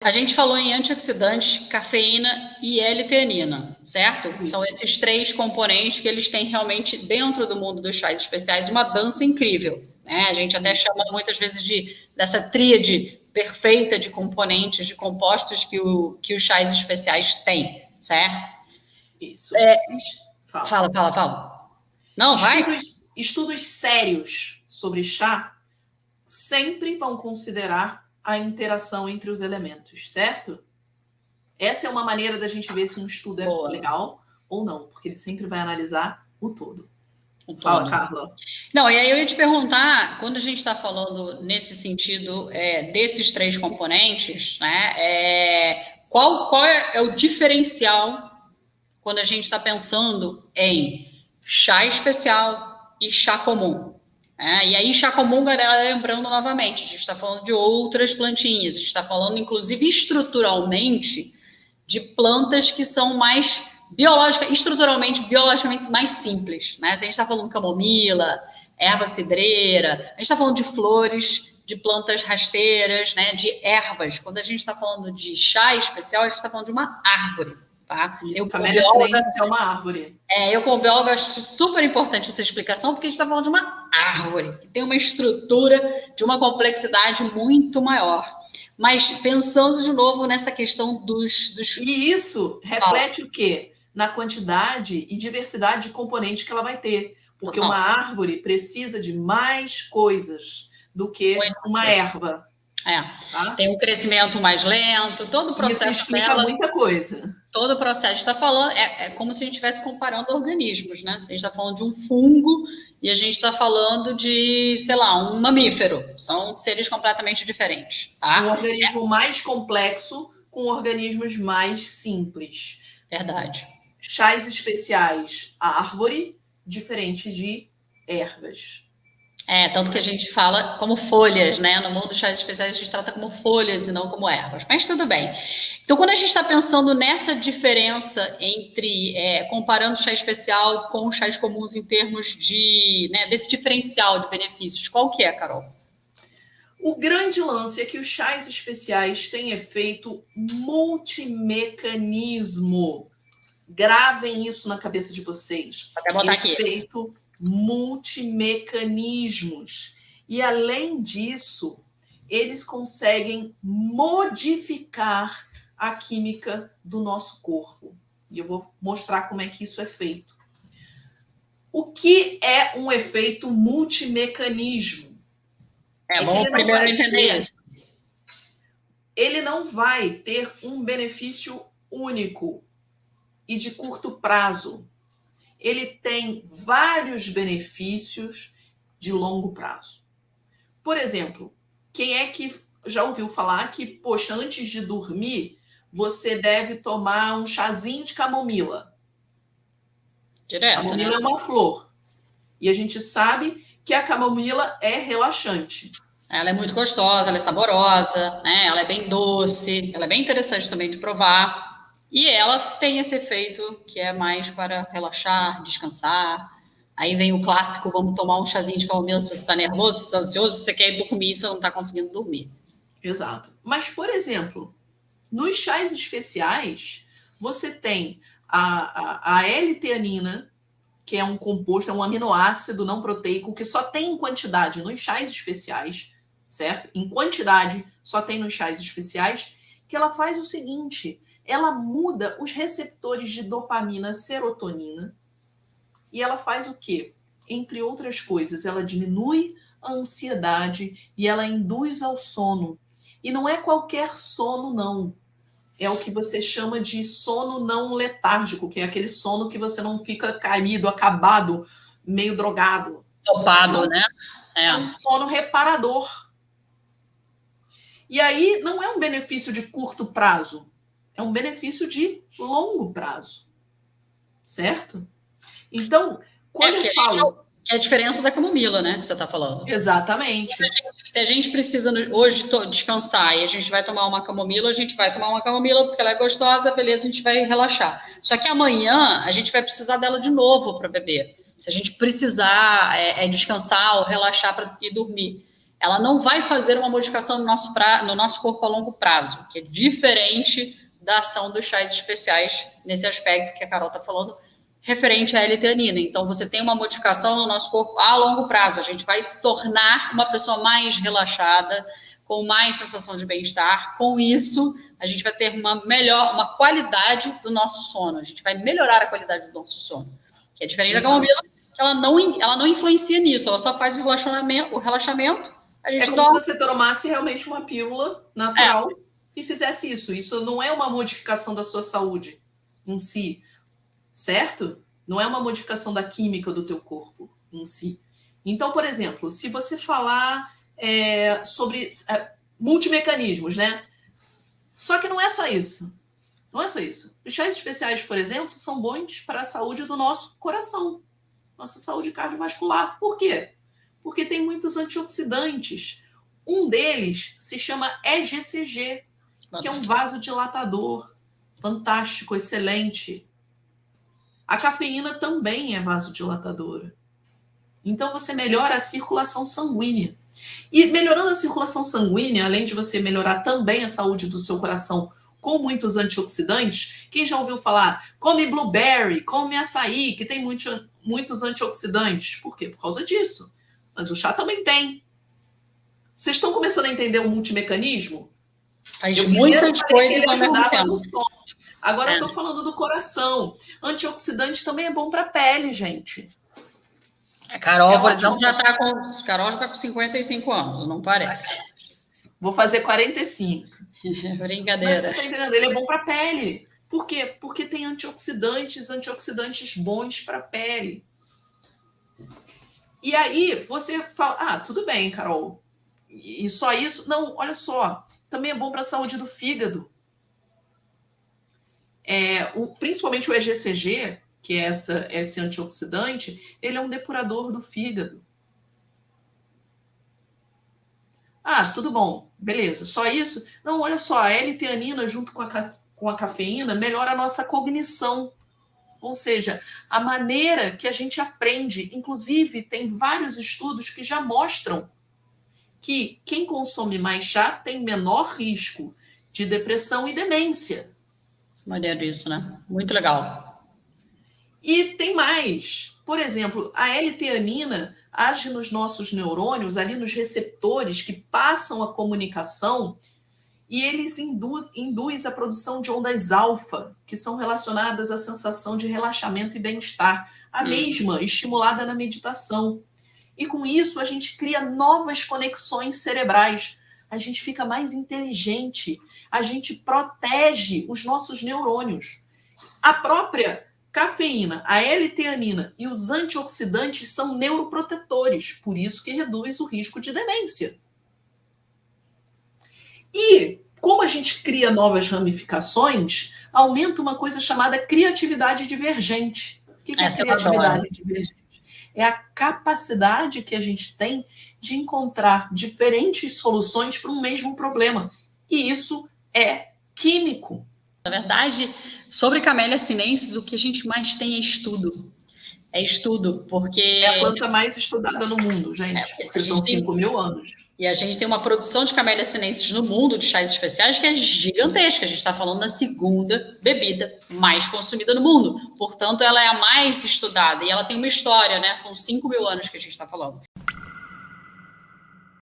A gente falou em antioxidantes, cafeína e L-teanina, certo? Isso. São esses três componentes que eles têm realmente dentro do mundo dos chás especiais uma dança incrível, né? A gente até chama muitas vezes dessa tríade perfeita de componentes, de compostos que os chás especiais têm, certo? Isso. Fala. Não, vai. Estudos sérios sobre chá sempre vão considerar a interação entre os elementos, certo? Essa é uma maneira da gente ver se um estudo é legal ou não, porque ele sempre vai analisar o todo. Fala, Carla. Não, e aí eu ia te perguntar, quando a gente está falando nesse sentido desses três componentes, né, qual é o diferencial quando a gente está pensando em chá especial e chá comum? E aí, chá comum, galera, lembrando novamente, a gente está falando de outras plantinhas, a gente está falando, inclusive, estruturalmente, de plantas que são mais estruturalmente, biologicamente mais simples, né? Se a gente está falando de camomila, erva cidreira, a gente está falando de flores, de plantas rasteiras, né? De ervas. Quando a gente está falando de chá especial, a gente está falando de uma árvore, tá? Isso, Camellia sinensis é uma árvore. Eu, como bióloga, acho super importante essa explicação, porque a gente está falando de uma árvore, que tem uma estrutura de uma complexidade muito maior. Mas pensando de novo nessa questão dos... E isso reflete o quê? Na quantidade e diversidade de componentes que ela vai ter. Porque uma árvore precisa de mais coisas do que uma erva. Tá? Tem um crescimento mais lento, todo o processo isso explica muita coisa. Todo o processo está falando, é como se a gente estivesse comparando organismos, né? Se a gente está falando de um fungo e a gente está falando de, sei lá, um mamífero. São seres completamente diferentes. Tá? Um organismo mais complexo com organismos mais simples. Verdade. Chás especiais, árvore, diferente de ervas. Tanto que a gente fala como folhas, né? No mundo dos chás especiais a gente trata como folhas e não como ervas. Mas tudo bem. Então, quando a gente está pensando nessa diferença entre comparando chá especial com chás comuns em termos desse diferencial de benefícios, qual que é, Carol? O grande lance é que os chás especiais têm efeito multimecanismo. Gravem isso na cabeça de vocês. Vou até botar efeito aqui. Multimecanismos. E além disso, eles conseguem modificar a química do nosso corpo. E eu vou mostrar como é que isso é feito. O que é um efeito multimecanismo? Vamos primeiro entender isso. Ele não vai ter um benefício único e de curto prazo. Ele tem vários benefícios de longo prazo. Por exemplo, quem é que já ouviu falar que, poxa, antes de dormir, você deve tomar um chazinho de camomila? Direto, camomila né? É uma flor. E a gente sabe que a camomila é relaxante. Ela é muito gostosa, ela é saborosa, né? Ela é bem doce, ela é bem interessante também de provar. E ela tem esse efeito que é mais para relaxar, descansar. Aí vem o clássico, vamos tomar um chazinho de camomila se você está nervoso, se está ansioso, se você quer dormir, você não está conseguindo dormir. Exato. Mas, por exemplo, nos chás especiais, você tem a L-teanina, que é um composto, é um aminoácido não proteico, que só tem em quantidade nos chás especiais, certo? Em quantidade, só tem nos chás especiais, que ela faz o seguinte... ela muda os receptores de dopamina, serotonina, e ela faz o quê? Entre outras coisas, ela diminui a ansiedade e ela induz ao sono. E não é qualquer sono, não. É o que você chama de sono não letárgico, que é aquele sono que você não fica caído, acabado, meio drogado. Topado, né? É um sono reparador. E aí não é um benefício de curto prazo, é um benefício de longo prazo. Certo? Então, quando eu falo... É a diferença da camomila, né? Que você está falando. Exatamente. Se a gente precisa hoje descansar e a gente vai tomar uma camomila, a gente vai tomar uma camomila porque ela é gostosa, beleza, a gente vai relaxar. Só que amanhã a gente vai precisar dela de novo para beber. Se a gente precisar descansar ou relaxar para ir dormir. ela não vai fazer uma modificação no nosso corpo a longo prazo, que é diferente da ação dos chás especiais nesse aspecto que a Carol está falando, referente à L-teanina. Então, você tem uma modificação no nosso corpo a longo prazo. A gente vai se tornar uma pessoa mais relaxada, com mais sensação de bem-estar. Com isso, a gente vai ter uma qualidade do nosso sono. A gente vai melhorar a qualidade do nosso sono. Que é diferente da camomila, que ela não influencia nisso. Ela só faz o relaxamento. A gente como se você tomasse realmente uma pílula natural e fizesse isso. Isso não é uma modificação da sua saúde em si, certo? Não é uma modificação da química do teu corpo em si. Então, por exemplo, se você falar sobre multimecanismos, né? Só que não é só isso. Não é só isso. Os chás especiais, por exemplo, são bons para a saúde do nosso coração, nossa saúde cardiovascular. Por quê? Porque tem muitos antioxidantes. Um deles se chama EGCG, que é um vasodilatador. Fantástico, excelente. A cafeína também é vasodilatadora. Então, você melhora a circulação sanguínea. E melhorando a circulação sanguínea, além de você melhorar também a saúde do seu coração com muitos antioxidantes, quem já ouviu falar, come blueberry, come açaí, que tem muitos antioxidantes. Por quê? Por causa disso. Mas o chá também tem. Vocês estão começando a entender o multimecanismo? Faz muitas coisas ao mesmo tempo. Agora eu estou falando do coração. Antioxidante também é bom para a pele, gente. A Carol, por exemplo, já está com 55 anos, não parece. Vou fazer 45. Brincadeira. Mas você está entendendo? Ele é bom para a pele. Por quê? Porque tem antioxidantes bons para a pele. E aí você fala, tudo bem, Carol. E só isso? Não, olha só. Também é bom para a saúde do fígado. Principalmente o EGCG, que é esse antioxidante, ele é um depurador do fígado. Tudo bom, beleza. Só isso? Não, olha só, a L-teanina junto com a cafeína melhora a nossa cognição. Ou seja, a maneira que a gente aprende. Inclusive, tem vários estudos que já mostram que quem consome mais chá tem menor risco de depressão e demência. Maneiro isso, né? Muito legal. E tem mais. Por exemplo, a L-teanina age nos nossos neurônios, ali nos receptores que passam a comunicação, e eles induz a produção de ondas alfa, que são relacionadas à sensação de relaxamento e bem-estar, a mesma estimulada na meditação. E com isso a gente cria novas conexões cerebrais, a gente fica mais inteligente, a gente protege os nossos neurônios. A própria cafeína, a L-teanina e os antioxidantes são neuroprotetores, por isso que reduz o risco de demência. E como a gente cria novas ramificações, aumenta uma coisa chamada criatividade divergente. O que é criatividade divergente? É a capacidade que a gente tem de encontrar diferentes soluções para um mesmo problema. E isso é químico. Na verdade, sobre Camellia sinensis, o que a gente mais tem é estudo. É estudo, porque... É a planta mais estudada no mundo, gente. Porque são 5.000 anos. E a gente tem uma produção de Camellia sinensis no mundo de chás especiais que é gigantesca. A gente está falando da segunda bebida mais consumida no mundo. Portanto, ela é a mais estudada. E ela tem uma história, né? São 5.000 anos que a gente está falando.